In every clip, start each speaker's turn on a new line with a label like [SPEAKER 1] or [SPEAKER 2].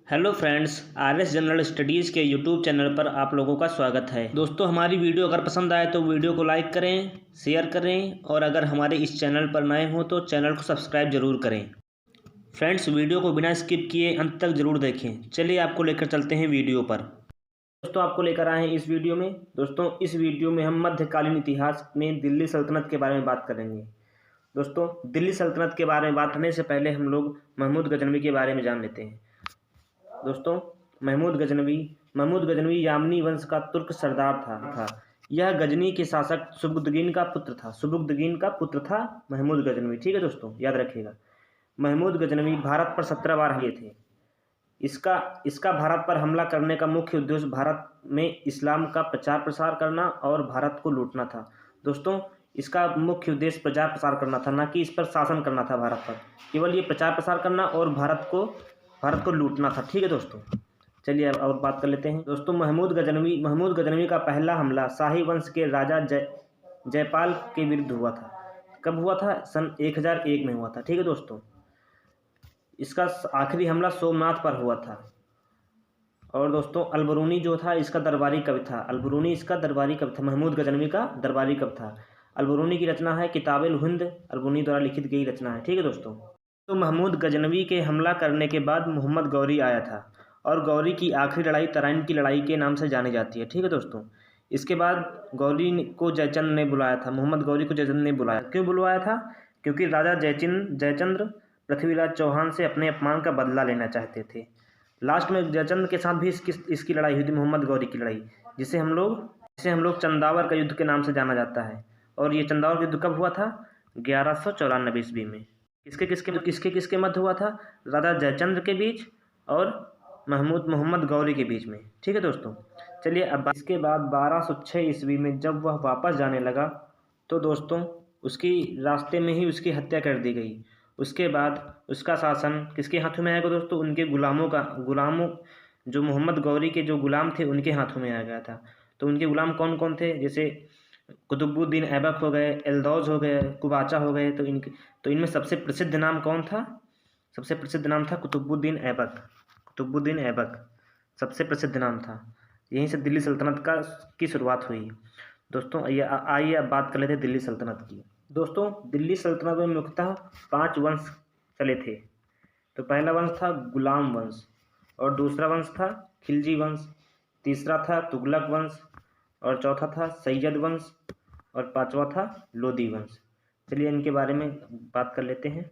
[SPEAKER 1] Hello friends, R S general studies के YouTube channel पर आप लोगों का स्वागत है। दोस्तों, हमारी वीडियो अगर पसंद आए तो वीडियो को लाइक करें, शेयर करें और अगर हमारे इस चैनल पर नए हों तो चैनल को सब्सक्राइब जरूर करें। फ्रेंड्स, वीडियो को बिना स्किप किए अंत तक जरूर देखें। चलिए आपको लेकर चलते हैं वीडियो पर। दोस्तों, आपको लेकर आए हैं इस वीडियो में। दोस्तों, इस वीडियो में हम मध्यकालीन इतिहास में दिल्ली सल्तनत के बारे में बात करेंगे। दोस्तों, दिल्ली सल्तनत के बारे में बात करने से पहले हम लोग महमूद गजनवी के बारे में जान लेते हैं। दोस्तों, महमूद गजनवी यामनी वंश का तुर्क सरदार था। यह गजनी के शासक सुबुक्तगीन का पुत्र था महमूद गजनवी। ठीक है दोस्तों, याद रखिएगा। महमूद गजनवी भारत पर 17 बार हमले थे। इसका भारत पर हमला करने का मुख्य उद्देश्य भारत में इस्लाम का प्रचार प्रसार करना और भारत को लूटना था। दोस्तों, इसका मुख्य उद्देश्य प्रचार प्रसार करना था, ना कि इस पर शासन करना था। भारत पर केवल ये प्रचार प्रसार करना और भारत को लूटना था। ठीक है दोस्तों, चलिए अब और बात कर लेते हैं। दोस्तों, महमूद गजनवी का पहला हमला शाही वंश के राजा जयपाल के विरुद्ध हुआ था। कब हुआ था? सन 1001 में हुआ था। ठीक है दोस्तों, इसका आखिरी हमला सोमनाथ पर हुआ था। और दोस्तों, अलबरूनी जो था इसका दरबारी कवि था। महमूद गजनवी का दरबारी कवि था। अलबरूनी की रचना है किताबुल हिंद, अलबरूनी द्वारा लिखित गई रचना है। ठीक है दोस्तों, तो महमूद गजनवी के हमला करने के बाद मोहम्मद गौरी आया था और गौरी की आखिरी लड़ाई तराइन की लड़ाई के नाम से जानी जाती है। ठीक है दोस्तों, इसके बाद गौरी को जयचंद ने बुलाया था। मोहम्मद गौरी को जयचंद ने बुलाया। क्यों बुलवाया था? क्योंकि राजा जयचंद्र पृथ्वीराज चौहान से अपने अपमान का बदला लेना चाहते थे। लास्ट में जयचंद के साथ भी इसकी लड़ाई हुई थी, मोहम्मद गौरी की लड़ाई, जिसे हम लोग चंदावर का युद्ध के नाम से जाना जाता है। और ये चंदावर युद्ध कब हुआ था? 1194 ईस्वी में। किसके मध्य हुआ था? राजा जयचंद्र के बीच और मोहम्मद गौरी के बीच में। ठीक है दोस्तों, चलिए अब इसके बाद 1206 ईस्वी में जब वह वापस जाने लगा तो दोस्तों उसकी रास्ते में ही उसकी हत्या कर दी गई। उसके बाद उसका शासन किसके हाथों में आएगा दोस्तों? उनके गुलामों जो मोहम्मद गौरी के जो गुलाम थे उनके हाथों में आ गया था। तो उनके गुलाम कौन कौन थे? जैसे कुतुबुद्दीन ऐबक हो गए, एल्दौज हो गए, कुबाचा हो गए। तो इनमें सबसे प्रसिद्ध नाम कौन था? सबसे प्रसिद्ध नाम था कुतुबुद्दीन ऐबक सबसे प्रसिद्ध नाम था। यहीं से दिल्ली सल्तनत की शुरुआत हुई। दोस्तों, आइए अब बात कर लेते हैं दिल्ली सल्तनत की। दोस्तों, दिल्ली सल्तनत में मुख्यतः 5 वंश चले थे। तो पहला वंश था गुलाम वंश, और दूसरा वंश था खिलजी वंश, तीसरा था तुगलक वंश, और चौथा था सैयद वंश, और पांचवा था लोदी वंश। चलिए इनके बारे में बात कर लेते हैं।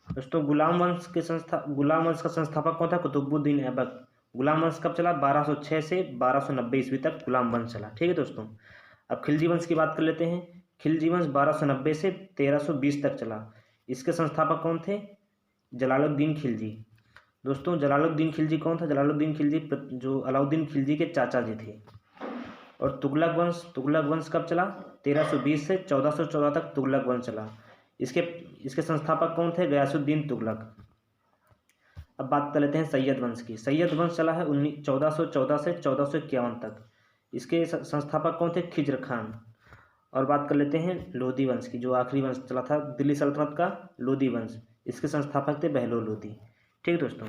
[SPEAKER 1] दोस्तों, गुलाम वंश का संस्थापक कौन था? कुतुबुद्दीन ऐबक। गुलाम वंश कब चला? 1206 से 1290 ईस्वी तक गुलाम वंश चला। ठीक है दोस्तों, अब खिलजी वंश की बात कर लेते हैं। खिलजी वंश 1290 से 1320 तक चला। इसके संस्थापक कौन थे? जलालुद्दीन खिलजी। दोस्तों, जलालुद्दीन खिलजी कौन था? जलालुद्दीन खिलजी जो अलाउद्दीन खिलजी के चाचा जी थे। और तुगलक वंश कब चला? 1320 से 1414 तक तुगलक वंश चला। इसके संस्थापक कौन थे? गयासुद्दीन तुगलक। अब बात कर लेते हैं सैयद वंश की। सैयद वंश चला है 1414 से 1451 तक। इसके संस्थापक कौन थे? खिज्र खान। और बात कर लेते हैं लोदी वंश की, जो आखिरी वंश चला था दिल्ली सल्तनत का, लोदी वंश। इसके संस्थापक थे बहलोल लोदी। ठीक दोस्तों,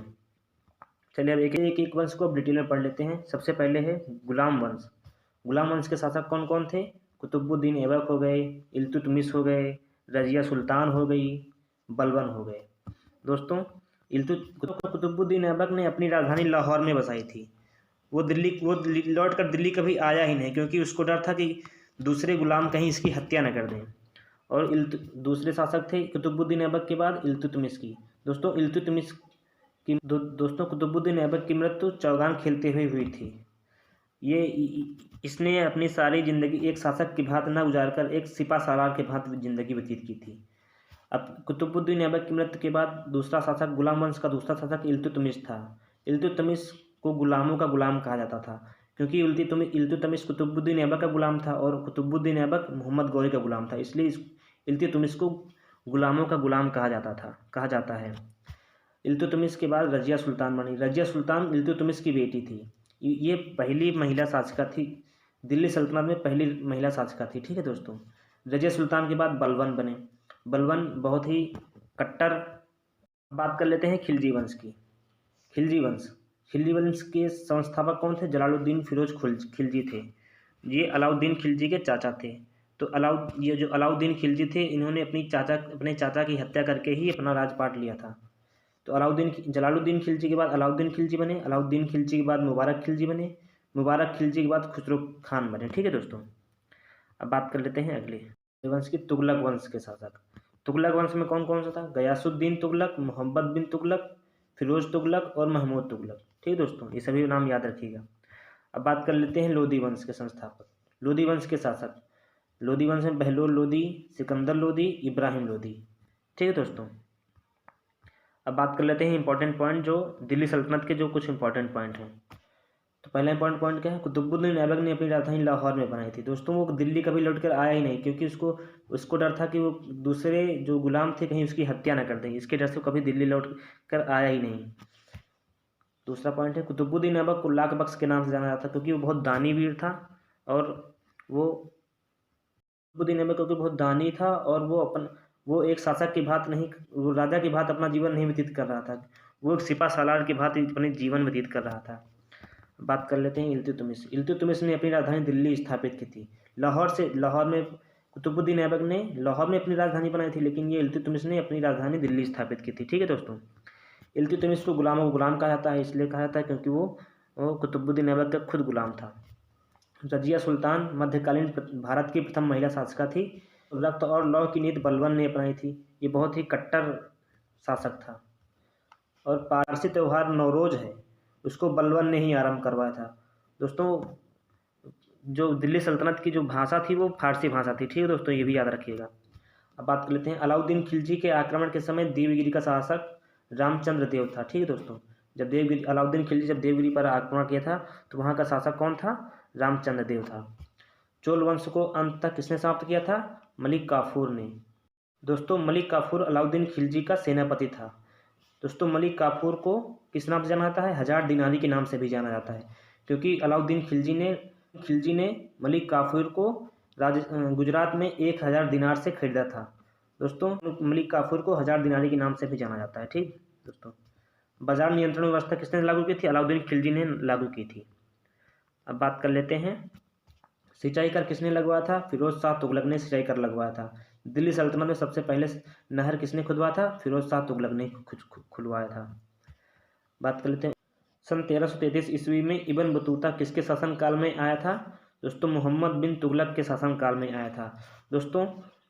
[SPEAKER 1] चलिए अब एक वंश को अब डिटेल में पढ़ लेते हैं। सबसे पहले है गुलाम वंश। गुलाम वंश के शासक कौन कौन थे? कुतुबुद्दीन ऐबक हो गए, इल्तुतमिश हो गए, रजिया सुल्तान हो गई, बलबन हो गए। दोस्तों, कुतुबुद्दीन ऐबक ने अपनी राजधानी लाहौर में बसाई थी। वो लौट कर दिल्ली कभी आया ही नहीं, क्योंकि उसको डर था कि दूसरे गुलाम कहीं इसकी हत्या न कर दें। और दूसरे शासक थे कुतुबुद्दीन ऐबक के बाद इल्तुतमिश की। दोस्तों, कुतुबुद्दीन ऐबक की मृत्यु चौगान खेलते हुए हुई थी। इसने अपनी सारी जिंदगी एक शासक की भांति न गुजार कर एक सिपा सालार के भांति जिंदगी व्यतीत की थी। अब कुतुबुद्दीन ऐबक की मृत्यु के बाद दूसरा शासक गुलाम वंश का दूसरा शासक इल्तुतमिश था। इल्तुतमिश को गुलामों का गुलाम कहा जाता था, क्योंकि इल्तुतमिश कुतुबुद्दीन ऐबक का गुलाम था और कुतुबुद्दीन ऐबक मोहम्मद गौरी का गुलाम था। इसलिए इल्तुतमिश को गुलामों का गुलाम कहा जाता है। इल्तुतमिश के बाद रजिया सुल्तान बनी। रजिया सुल्तान इल्तुतमिश की बेटी थी। ये पहली महिला शासिका थी दिल्ली सल्तनत में, पहली महिला शासिका थी। ठीक है दोस्तों, रजिया सुल्तान के बाद बलबन बने। बलबन बहुत ही कट्टर। बात कर लेते हैं खिलजी वंश की। खिलजी वंश के संस्थापक कौन थे? जलालुद्दीन फिरोज खिलजी थे। ये अलाउद्दीन खिलजी के चाचा थे। तो ये जो अलाउद्दीन खिलजी थे, इन्होंने अपने चाचा की हत्या करके ही अपना राजपाट लिया था। तो जलालुद्दीन खिलजी के बाद अलाउद्दीन खिलजी बने, अलाउद्दीन खिलजी के बाद मुबारक खिलजी बने, मुबारक खिलजी के बाद खुसरो खान बने। ठीक है दोस्तों, अब बात कर लेते हैं अगले वंश की, तुगलक वंश के शासक। तुगलक वंश में कौन कौन सा था? गयासुद्दीन तुगलक, मोहम्मद बिन तुगलक, फिरोज तुगलक और महमूद तुगलक। ठीक है दोस्तों, ये सभी नाम याद रखिएगा। अब बात कर लेते हैं लोदी वंश के संस्थापक, लोदी वंश के शासक। लोदी वंश में बहलोल लोदी, सिकंदर लोदी, इब्राहिम लोदी। ठीक है दोस्तों, अब बात कर लेते हैं इंपॉर्टेंट पॉइंट, जो दिल्ली सल्तनत के जो कुछ इंपॉर्टेंट पॉइंट हैं। तो पहला इंपॉर्टेंट पॉइंट क्या है? कुतुबुद्दीन ऐबक ने अपनी राजधानी लाहौर में बनाई थी। दोस्तों, वो दिल्ली कभी लौट कर आया ही नहीं, क्योंकि उसको डर था कि वो दूसरे जो गुलाम थे कहीं उसकी हत्या ना कर दें। इसके डर से कभी दिल्ली लौट कर आया ही नहीं। दूसरा पॉइंट है, कुतुबुद्दीन ऐबक को लाख बख्श के नाम से जाना जाता, क्योंकि वो बहुत दानी वीर था। और कुतुबुद्दीन ऐबक क्योंकि बहुत दानी था, और वो एक शासक की भांति नहीं, वो राजा की भांति अपना जीवन नहीं व्यतीत कर रहा था, वो एक सिपा सालार की भांति अपने जीवन व्यतीत कर रहा था। बात कर लेते हैं इल्तुतमिश। इल्तुतमिश ने अपनी राजधानी दिल्ली स्थापित की थी। लाहौर में कुतुबुद्दीन ऐबक ने लाहौर में अपनी राजधानी बनाई थी, लेकिन ये इल्तुतमिश ने अपनी राजधानी दिल्ली स्थापित की थी। ठीक है दोस्तों, इल्तुतमिश को गुलामों को गुलाम कहा जाता है, इसलिए कहा जाता है क्योंकि वो कुतुबुद्दीन ऐबक का खुद गुलाम था। रजिया सुल्तान मध्यकालीन भारत की प्रथम महिला शासिका थी। रक्त और लौ की नीति बलबन ने अपनाई थी। ये बहुत ही कट्टर शासक था। और पारसी त्यौहार नवरोज है, उसको बलबन ने ही आरंभ करवाया था। दोस्तों, जो दिल्ली सल्तनत की जो भाषा थी वो फारसी भाषा थी। ठीक है दोस्तों, ये भी याद रखिएगा। अब बात कर लेते हैं, अलाउद्दीन खिलजी के आक्रमण के समय देवगिरी का शासक रामचंद्र देव था। ठीक है दोस्तों, अलाउद्दीन खिलजी जब देवगिरी पर आक्रमण किया था तो वहाँ का शासक कौन था? रामचंद्र देव था। चोल वंश को अंत तक किसने समाप्त किया था? मलिक काफूर ने। दोस्तों, मलिक काफूर अलाउद्दीन खिलजी का सेनापति था। दोस्तों, मलिक काफूर को किस नाम से जाना जाता है? 1000 दिनारी के नाम से भी जाना जाता है, क्योंकि अलाउद्दीन खिलजी ने मलिक काफूर को गुजरात में 1000 दिनार से खरीदा था। दोस्तों, मलिक काफूर को 1000 दिनारी के नाम से भी जाना जाता है। ठीक दोस्तों, बाजार नियंत्रण व्यवस्था किसने लागू की थी? अलाउद्दीन खिलजी ने लागू की थी। अब बात कर लेते हैं, सिंचाई कर किसने लगवाया था? फिरोज शाह तुगलक ने सिंचाई कर लगवाया था। दिल्ली सल्तनत में सबसे पहले नहर किसने खुदवाया था? फिरोज शाह तुगलक ने खुदवाया था। बात कर लेते हैं, सन 1333 ईस्वी में इब्न बतूता किसके शासनकाल में आया था? दोस्तों, मोहम्मद बिन तुगलक के शासनकाल में आया था। दोस्तों,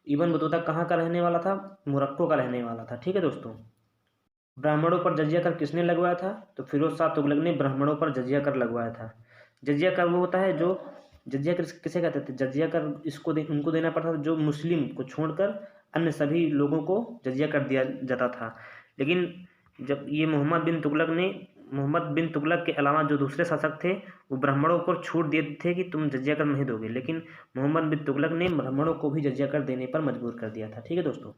[SPEAKER 1] इब्न बतूता कहाँ का रहने वाला था? मोरक्को का रहने वाला था। ठीक है दोस्तों, ब्राह्मणों पर जजिया कर किसने लगवाया था? तो फिरोज शाह तुगलक ने ब्राह्मणों पर जजिया कर लगवाया था। जजिया कर वो होता है जो जजिया कर किसे कहते थे? जजिया कर उनको देना पड़ता था जो मुस्लिम को छोड़कर अन्य सभी लोगों को जजिया कर दिया जाता था। लेकिन जब ये मोहम्मद बिन तुगलक के अलावा जो दूसरे शासक थे वो ब्राह्मणों को छूट दिए थे कि तुम जजिया कर नहीं दोगे, लेकिन मोहम्मद बिन तुगलक ने ब्राह्मणों को भी जजिया कर देने पर मजबूर कर दिया था। ठीक है दोस्तों,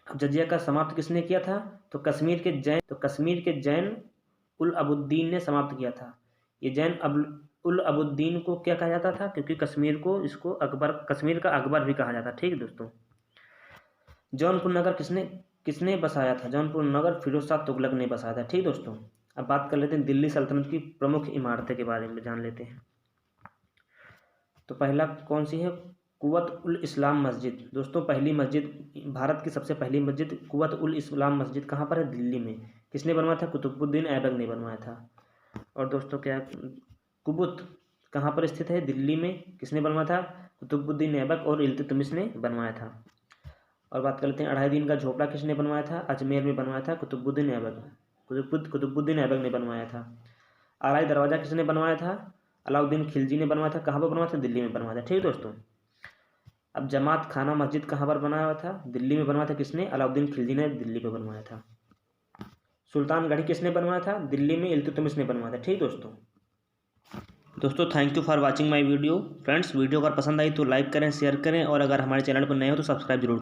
[SPEAKER 1] अब जजिया का समाप्त किसने किया था? तो कश्मीर के जैन उल अबुद्दीन ने समाप्त किया था। ये जैन उल अबुद्दीन को क्या कहा जाता था? क्योंकि कश्मीर का अकबर भी कहा जाता। ठीक है दोस्तों, जौनपुर नगर किसने बसाया था? जौनपुर नगर फिरोज शाह तुगलक ने बसाया था। ठीक दोस्तों, अब बात कर लेते हैं दिल्ली सल्तनत की प्रमुख इमारतें के बारे में जान लेते हैं। तो पहला कौन सी है? कुव्वत उल इस्लाम मस्जिद। दोस्तों, भारत की सबसे पहली मस्जिद कुव्वत उल इस्लाम मस्जिद कहाँ पर है? दिल्ली में। किसने बनवाया था? कुतुबुद्दीन ऐबक ने बनवाया था। और दोस्तों, क्या कुव्वत कहाँ पर स्थित है? दिल्ली में। किसने बनवाया था? कुतुबुद्दीन ऐबक और इल्तुतमिश ने बनवाया था। और बात कर लेते हैं, 2.5 दिन का झोपड़ा किसने बनवाया था? अजमेर में बनवाया था कुतुबुद्दीन ऐबक ने बनवाया था। आलाई दरवाज़ा किसने बनवाया था? अलाउद्दीन खिलजी ने बनवाया था। कहाँ पर बनवाया था? दिल्ली में बनवाया था। ठीक दोस्तों, अब जमात खाना मस्जिद कहाँ पर बनाया था? दिल्ली में बनवाया था। किसने? अलाउद्दीन खिलजी ने दिल्ली पर बनवाया था। सुल्तानगढ़ी किसने बनवाया था? दिल्ली में इल्तुतमिश ने बनवाया था। ठीक दोस्तों, thank you for watching my video. Friends, video अगर पसंद आई तो लाइक करें, शेयर करें, और अगर हमारे चैनल पर नए हो तो सब्सक्राइब जरूर